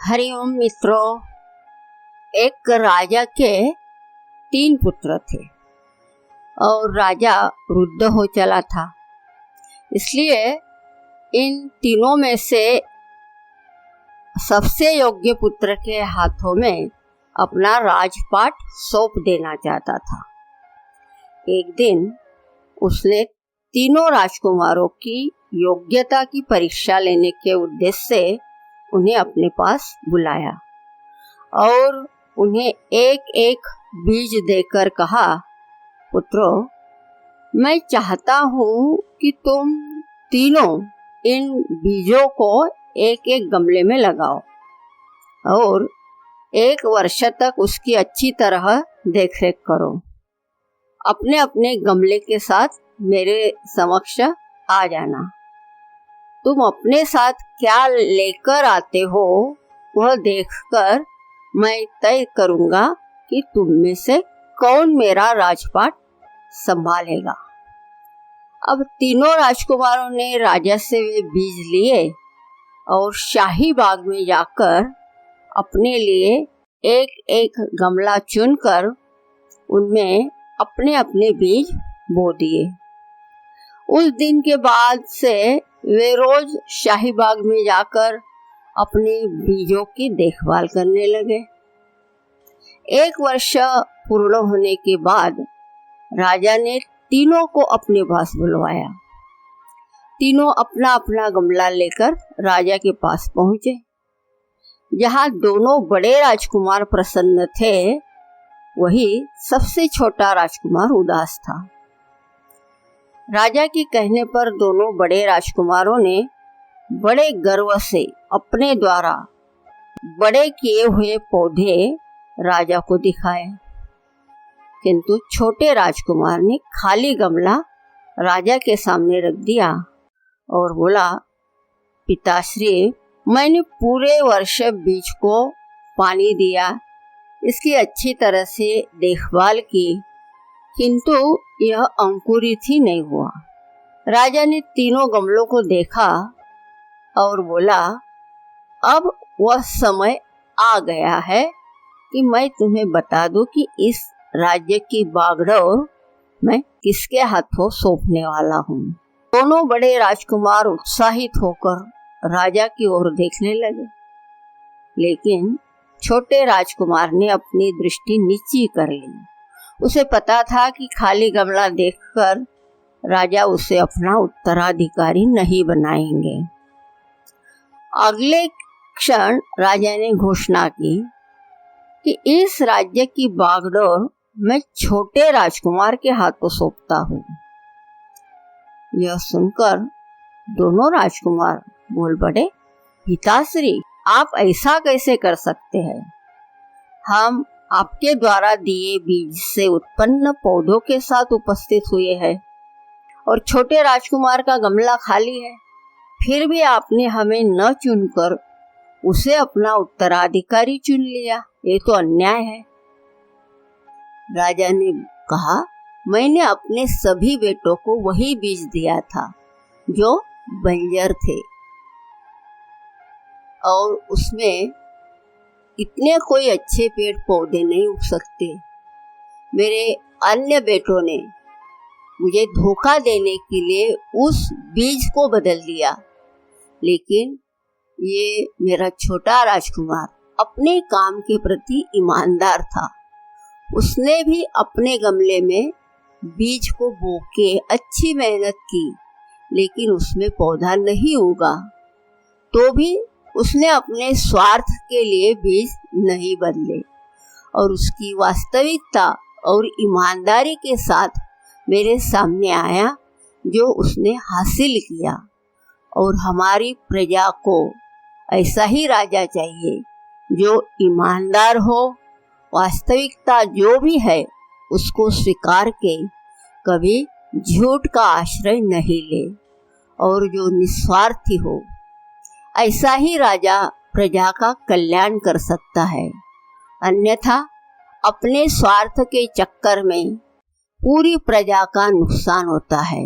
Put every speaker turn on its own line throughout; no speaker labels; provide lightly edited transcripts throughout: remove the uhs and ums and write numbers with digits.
हरिओम मित्रों, एक राजा के 3 पुत्र थे और राजा वृद्ध हो चला था। इसलिए इन तीनों में से सबसे योग्य पुत्र के हाथों में अपना राजपाट सौंप देना चाहता था। एक दिन उसने तीनों राजकुमारों की योग्यता की परीक्षा लेने के उद्देश्य से उन्हें अपने पास बुलाया और उन्हें एक एक बीज देकर कहा, पुत्रों, मैं चाहता हूँ कि तुम तीनों इन बीजों को एक एक गमले में लगाओ और 1 वर्ष तक उसकी अच्छी तरह देखरेख करो। अपने अपने गमले के साथ मेरे समक्ष आ जाना। तुम अपने साथ क्या लेकर आते हो वह देखकर मैं तय करूंगा कि तुम में से कौन मेरा राजपाट संभालेगा। अब तीनों राजकुमारों ने राजा से वे बीज लिए और शाही बाग में जाकर अपने लिए एक एक गमला चुनकर उनमें अपने अपने बीज बो दिए। उस दिन के बाद से वे रोज शाही बाग में जाकर अपने बीजों की देखभाल करने लगे। 1 वर्ष पूर्ण होने के बाद राजा ने तीनों को अपने पास बुलवाया। तीनों अपना अपना गमला लेकर राजा के पास पहुंचे। जहां दोनों बड़े राजकुमार प्रसन्न थे, वही सबसे छोटा राजकुमार उदास था। राजा के कहने पर दोनों बड़े राजकुमारों ने बड़े गर्व से अपने द्वारा बड़े किए हुए पौधे राजा को दिखाए, किंतु छोटे राजकुमार ने खाली गमला राजा के सामने रख दिया और बोला, पिताश्री, मैंने पूरे वर्ष बीज को पानी दिया, इसकी अच्छी तरह से देखभाल की, किंतु यह अंकुरित ही नहीं हुआ। राजा ने तीनों गमलों को देखा और बोला, अब वह समय आ गया है कि मैं तुम्हें बता दूं कि इस राज्य की बागडोर मैं किसके हाथों सौंपने वाला हूँ। दोनों बड़े राजकुमार उत्साहित होकर राजा की ओर देखने लगे, लेकिन छोटे राजकुमार ने अपनी दृष्टि नीची कर ली। उसे पता था कि खाली गमला देखकर राजा उसे अपना उत्तराधिकारी नहीं बनाएंगे। अगले क्षण राजा ने घोषणा की कि इस राज्य की बागडोर मैं छोटे राजकुमार के हाथों सौंपता हूँ। यह सुनकर दोनों राजकुमार बोल पड़े, पिताश्री, आप ऐसा कैसे कर सकते हैं? हम आपके द्वारा दिए बीज से उत्पन्न पौधों के साथ उपस्थित हुए हैं और छोटे राजकुमार का गमला खाली है, फिर भी आपने हमें न चुनकर उसे अपना उत्तराधिकारी चुन लिया। ये तो अन्याय है। राजा ने कहा, मैंने अपने सभी बेटों को वही बीज दिया था जो बंजर थे और उसमें इतने कोई अच्छे पेड़ पौधे नहीं उग सकते। मेरे अन्य बेटों ने मुझे धोखा देने के लिए उस बीज को बदल दिया, लेकिन ये मेरा छोटा राजकुमार अपने काम के प्रति ईमानदार था। उसने भी अपने गमले में बीज को बो के अच्छी मेहनत की, लेकिन उसमें पौधा नहीं उगा। तो भी उसने अपने स्वार्थ के लिए बीज नहीं बदले और उसकी वास्तविकता और ईमानदारी के साथ मेरे सामने आया जो उसने हासिल किया। और हमारी प्रजा को ऐसा ही राजा चाहिए जो ईमानदार हो, वास्तविकता जो भी है उसको स्वीकार के कभी झूठ का आश्रय नहीं ले और जो निस्वार्थी हो। ऐसा ही राजा प्रजा का कल्याण कर सकता है, अन्यथा अपने स्वार्थ के चक्कर में पूरी प्रजा का नुकसान होता है।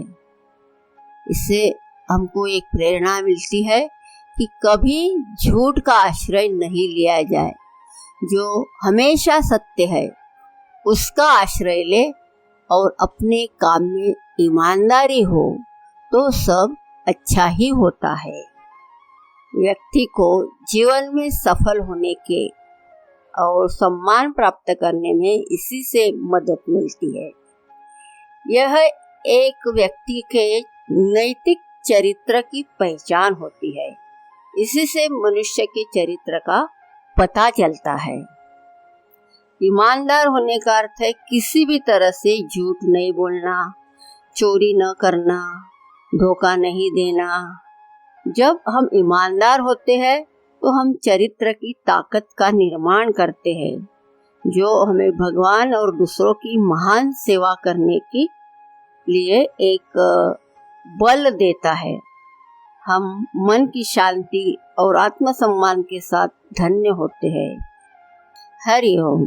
इससे हमको एक प्रेरणा मिलती है कि कभी झूठ का आश्रय नहीं लिया जाए। जो हमेशा सत्य है उसका आश्रय ले और अपने काम में ईमानदारी हो तो सब अच्छा ही होता है। व्यक्ति को जीवन में सफल होने के और सम्मान प्राप्त करने में इसी से मदद मिलती है। यह एक व्यक्ति के नैतिक चरित्र की पहचान होती है। इसी से मनुष्य के चरित्र का पता चलता है। ईमानदार होने का अर्थ है किसी भी तरह से झूठ नहीं बोलना, चोरी न करना, धोखा नहीं देना। जब हम ईमानदार होते हैं तो हम चरित्र की ताकत का निर्माण करते हैं, जो हमें भगवान और दूसरों की महान सेवा करने के लिए एक बल देता है। हम मन की शांति और आत्मसम्मान के साथ धन्य होते हैं। हरि ओम।